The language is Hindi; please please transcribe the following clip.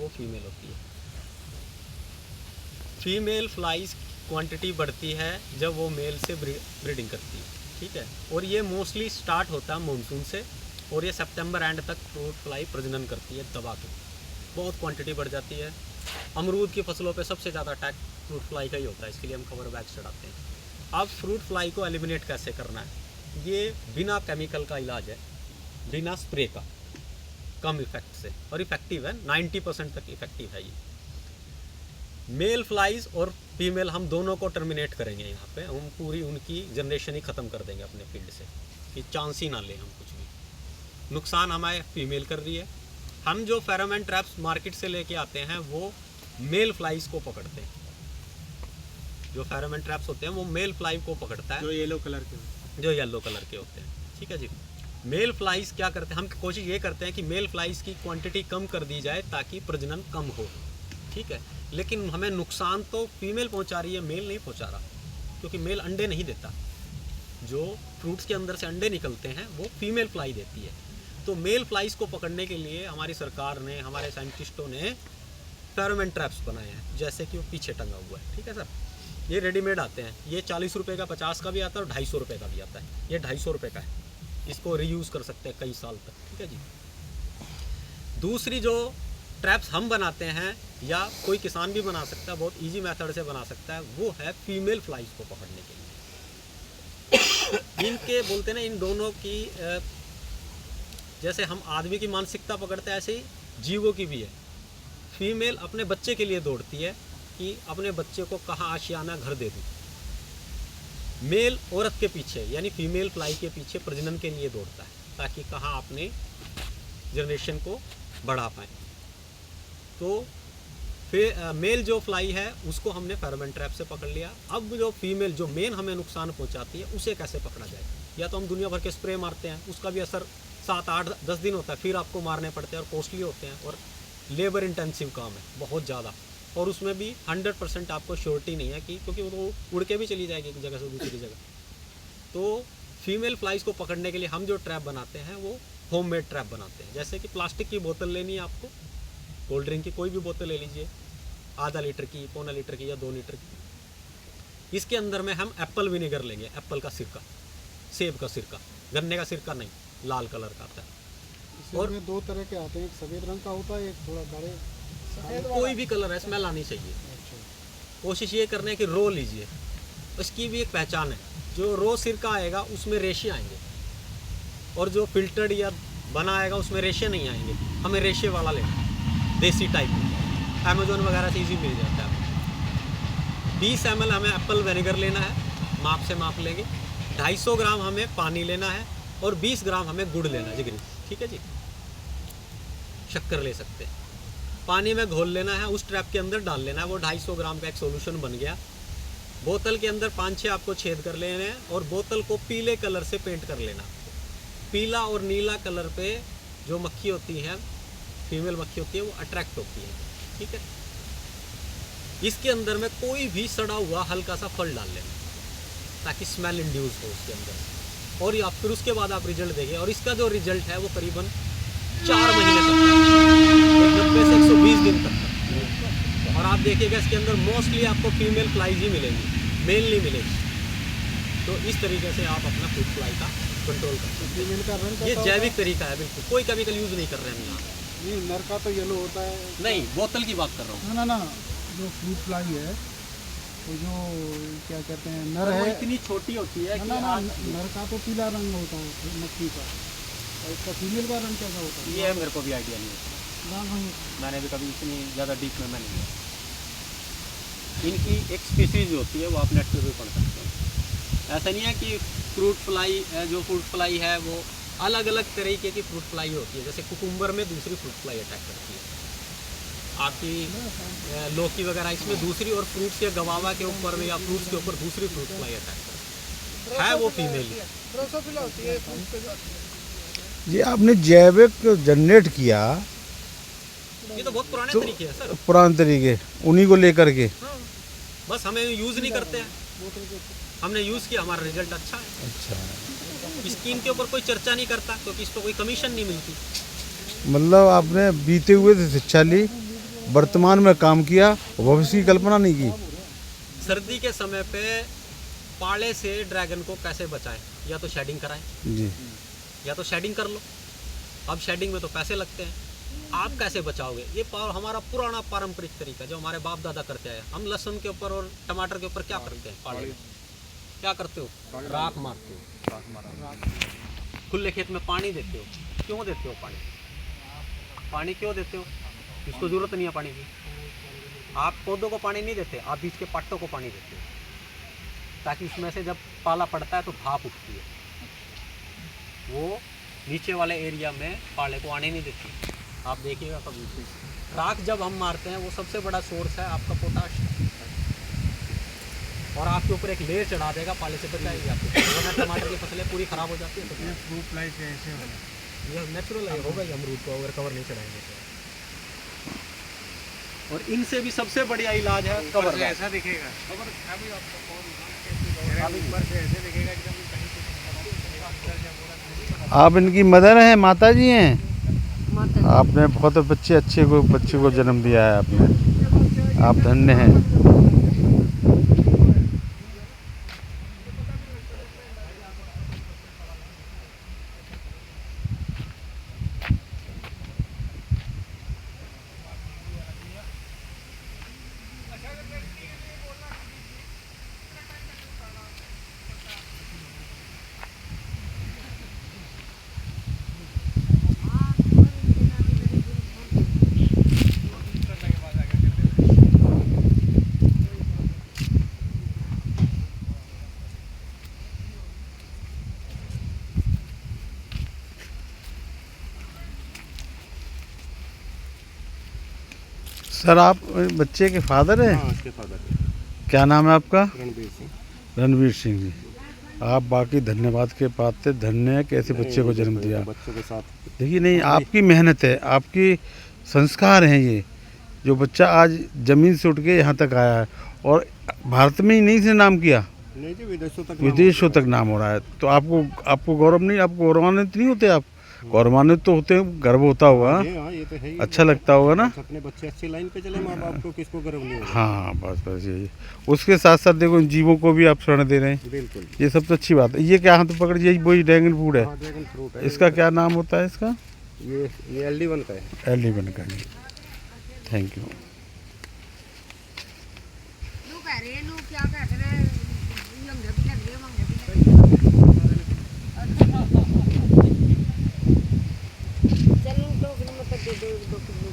वो फीमेल होती है। फीमेल फ्लाइज क्वांटिटी बढ़ती है जब वो मेल से ब्रीडिंग करती है, ठीक है। और ये मोस्टली स्टार्ट होता है मानसून से, और ये सितंबर एंड तक फ्रूट फ्लाई प्रजनन करती है दबा के, बहुत क्वांटिटी बढ़ जाती है। अमरूद की फसलों पे सबसे ज़्यादा अटैक फ्रूट फ्लाई का ही होता है, इसके लिए हम कवर बैग चढ़ाते हैं। अब फ्रूट फ्लाई को एलिमिनेट कैसे करना है, ये बिना केमिकल का इलाज है, बिना स्प्रे का, कम इफेक्ट से, और इफेक्टिव है, 90% तक इफेक्टिव है ये। मेल फ्लाइज और फीमेल हम दोनों को टर्मिनेट करेंगे यहाँ पे, हम पूरी उनकी जनरेशन ही ख़त्म कर देंगे अपने फील्ड से, कि चांस ही ना लें हम कुछ भी। नुकसान हमारे फीमेल कर रही है। हम जो फेरोमोन ट्रैप्स मार्केट से लेके आते हैं वो मेल फ्लाइज को पकड़ते हैं। जो फेरोमोन ट्रैप्स होते हैं वो मेल फ्लाई को पकड़ता है, जो येलो कलर के होते हैं, ठीक है जी। मेल फ्लाइज क्या करते हैं, हम कोशिश ये करते हैं कि मेल फ्लाइज की क्वांटिटी कम कर दी जाए ताकि प्रजनन कम हो, ठीक है। लेकिन हमें नुकसान तो फीमेल पहुंचा रही है, मेल नहीं पहुंचा रहा, क्योंकि मेल अंडे नहीं देता। जो फ्रूट्स के अंदर से अंडे निकलते हैं वो फीमेल फ्लाई देती है। तो मेल फ्लाइज को पकड़ने के लिए हमारी सरकार ने, हमारे साइंटिस्टों ने फेरोमोन ट्रैप्स बनाए हैं, जैसे कि वो पीछे टंगा हुआ है, ठीक है सर। ये रेडीमेड आते हैं, ये 40 रुपये का, 50 का भी आता है और 250 रुपये का भी आता है। ये 250 रुपये का है, इसको रीयूज़ कर सकते हैं कई साल तक, ठीक है जी। दूसरी जो ट्रैप्स हम बनाते हैं या कोई किसान भी बना सकता है, बहुत इजी मेथड से बना सकता है, वो है फीमेल फ्लाइज को पकड़ने के लिए। इनके बोलते हैं ना, इन दोनों की जैसे हम आदमी की मानसिकता पकड़ते हैं, ऐसे ही जीवों की भी है। फीमेल अपने बच्चे के लिए दौड़ती है कि अपने बच्चे को कहाँ आशियाना घर दे दूँ। मेल औरत के पीछे यानी फीमेल फ्लाई के पीछे प्रजनन के लिए दौड़ता है, ताकि कहाँ अपने जनरेशन को बढ़ा पाए। तो फिर मेल जो फ्लाई है उसको हमने फेरोमोन ट्रैप से पकड़ लिया। अब जो फीमेल, जो मेन हमें नुकसान पहुंचाती है, उसे कैसे पकड़ा जाए। या तो हम दुनिया भर के स्प्रे मारते हैं, उसका भी असर 7, 8, 10 दिन होता है, फिर आपको मारने पड़ते हैं और कॉस्टली होते हैं और लेबर इंटेंसिव काम है बहुत ज़्यादा, और उसमें भी 100% आपको श्योरिटी नहीं है कि, क्योंकि वो उड़ के भी चली जाएगी एक जगह से दूसरी जगह। तो फीमेल फ्लाइज को पकड़ने के लिए हम जो ट्रैप बनाते हैं वो होममेड ट्रैप बनाते हैं। जैसे कि प्लास्टिक की बोतल लेनी है आपको, कोल्ड ड्रिंक की कोई भी बोतल ले लीजिए, आधा लीटर की, पौना लीटर की या 2 लीटर की। इसके अंदर में हम एप्पल विनेगर लेंगे, एप्पल का सिरका, सेब का सिरका, गन्ने का सिरका नहीं, लाल कलर का आता है। और 2 तरह के आते हैं, एक सफ़ेद रंग का होता है, एक थोड़ा बड़े, कोई भी कलर है, स्मेल आनी चाहिए। कोशिश ये करने है कि रो लीजिए, उसकी भी एक पहचान है। जो रो सिरका आएगा उसमें रेशे आएंगे, और जो फिल्टर्ड या बना आएगा उसमें रेशे नहीं आएंगे। हमें रेशे वाला लेना है, देसी टाइप, अमेजोन वगैरह से इजी मिल जाता है। 20 ml हमें एप्पल विनेगर लेना है, माप से माप लेंगे। 250 ग्राम हमें पानी लेना है और 20 ग्राम हमें गुड़ लेना है जिगरी, ठीक है जी। शक्कर ले सकते हैं। पानी में घोल लेना है, उस ट्रैप के अंदर डाल लेना है, वो 250 ग्राम का एक सोल्यूशन बन गया। बोतल के अंदर 5-6 आपको छेद कर लेने हैं और बोतल को पीले कलर से पेंट कर लेना। पीला और नीला कलर पे जो मक्खी होती है, फीमेल मक्खी होती है, वो अट्रैक्ट होती है, ठीक है। इसके अंदर में कोई भी सड़ा हुआ हल्का सा फल डाल लेना ताकि स्मेल इंड्यूस हो उसके अंदर, और या फिर उसके बाद आप रिजल्ट देंगे। और इसका जो रिजल्ट है वो करीबन 4 महीने तक है, 90 से 120 दिन तक है। और आप देखिएगा इसके अंदर मोस्टली आपको फीमेल फ्लाइज ही मिलेंगी, मेल नहीं मिलेगी। तो इस तरीके से आप अपना फ्रूट फ्लाई का कंट्रोल कर सकते हैं। ये जैविक तरीका है, बिल्कुल कोई केमिकल यूज़ नहीं कर रहे हैं हम यहाँ। नहीं, नर का तो येलो होता है। नहीं, बोतल की बात कर रहा हूँ। ना, जो फ्रूट फ्लाई है, तो जो क्या कहते हैं, नर है, इतनी छोटी होती है कि नर का तो पीला रंग होता है मक्खी का, और इसका फीमेल का रंग कैसा होता है, ये मेरे को भी आइडिया नहीं है, मैंने भी कभी इतनी ज़्यादा डीप में मैंने नहीं। इनकी एक स्पीसीज होती है, वो आप नेट पर भी पढ़ सकते हैं। ऐसा नहीं है कि फ्रूट फ्लाई जो फ्रूट फ्लाई है वो अलग अलग तरीके की फ्रूट फ्लाई होती है। जैसे कुकुम्बर में दूसरी फ्रूट फ्लाई अटैक करती है, आपकी लौकी वगैरह इसमें दूसरी, और फ्रूट्स के गवावा के ऊपर में या फ्रूट्स के ऊपर दूसरी फ्रूट फ्लाई अटैक करती है वो फीमेल जी। आपने जैविक जनरेट किया, ये तो बहुत पुराने तरीके हैं सर, पुराने तरीके, उन्हीं को लेकर के। हाँ, बस हमें यूज़ नहीं करते हैं, हमने यूज़ किया, हमारा रिजल्ट अच्छा है। अच्छा, स्कीम के ऊपर कोई चर्चा नहीं करता क्योंकि इस पर कोई कमीशन नहीं मिलती। मतलब आपने बीते हुए से शिक्षा ली वर्तमान में काम किया, भविष्य की कल्पना नहीं की। सर्दी के समय पे पाले से ड्रैगन को कैसे बचाएं? या तो शेडिंग कराएं, जी या तो शेडिंग कर लो। अब शेडिंग में तो पैसे लगते हैं, आप कैसे बचाओगे? ये हमारा पुराना पारंपरिक तरीका जो हमारे बाप दादा करते आए। हम लहसुन के ऊपर और टमाटर के ऊपर क्या करते हैं? पाले में क्या करते हो? राख मारते हो। खुले खेत में पानी देते हो। क्यों देते हो पानी? पानी क्यों देते हो? इसको जरूरत नहीं है पानी की। आप पौधों को पानी नहीं देते, आप बीच के पट्टों को पानी देते हो, ताकि उसमें से जब पाला पड़ता है तो भाप उठती है, वो नीचे वाले एरिया में पाले को आने नहीं देती। आप देखिएगा कभी राख जब हम मारते हैं वो सबसे बड़ा सोर्स है आपका पोटाश, और आपके ऊपर एक लेयर चढ़ा देगा, पाले से बचाएगी आपको। वरना टमाटर की फसलें पूरी खराब हो जाती है। तो फ्रूट लाइक ऐसे होगा, ये नेचुरल होगा ही अमरूद को अगर कवर नहीं चढ़ाएंगे तो। और इनसे भी सबसे बढ़िया इलाज है कवर। ऐसा दिखेगा कवर, अभी आपको ऊपर से ऐसे दिखेगा एकदम कहीं से। आप इनकी मदर हैं, माता जी हैं? आपने बहुत बच्चे को जन्म दिया है आपने, आप धन्य हैं। सर आप बच्चे के फादर हैं? हाँ, उसके फादर हैं। क्या नाम है आपका? रणबीर सिंह। रणवीर सिंह जी, आप बाकी धन्यवाद के पात्र, धन्य है कि ऐसे बच्चे को जन्म दिया। बच्चों के साथ देखिए नहीं, आपकी मेहनत है, आपकी संस्कार हैं ये, जो बच्चा आज ज़मीन से उठ के यहाँ तक आया है और भारत में ही नहीं इसने नाम किया, नहीं जी, विदेशों तक नाम हो रहा है। तो आपको गौरव नहीं, आपको गौरवान्वित नहीं होते? आप गौरवान्वित तो होते हैं, गर्व होता होगा, हाँ, ये तो है ही। अच्छा लगता होगा ना? अपने बच्चे अच्छी लाइन पे चले, माँ बाप को किसको गर्व नहीं होगा। हाँ बस यही। उसके साथ साथ देखो इन जीवों को भी आप शरण दे रहे हैं, बिल्कुल। ये सब तो अच्छी बात है। ये क्या हाथ पकड़, यही वही ड्रैगन फ्रूट है? हाँ, ड्रैगन फ्रूट है। इसका क्या नाम होता है इसका? ये LD1 का है। LD1 का। Thank you. क्या कह रहे चलो 2 किलो मतलब दे दो 2 किलो।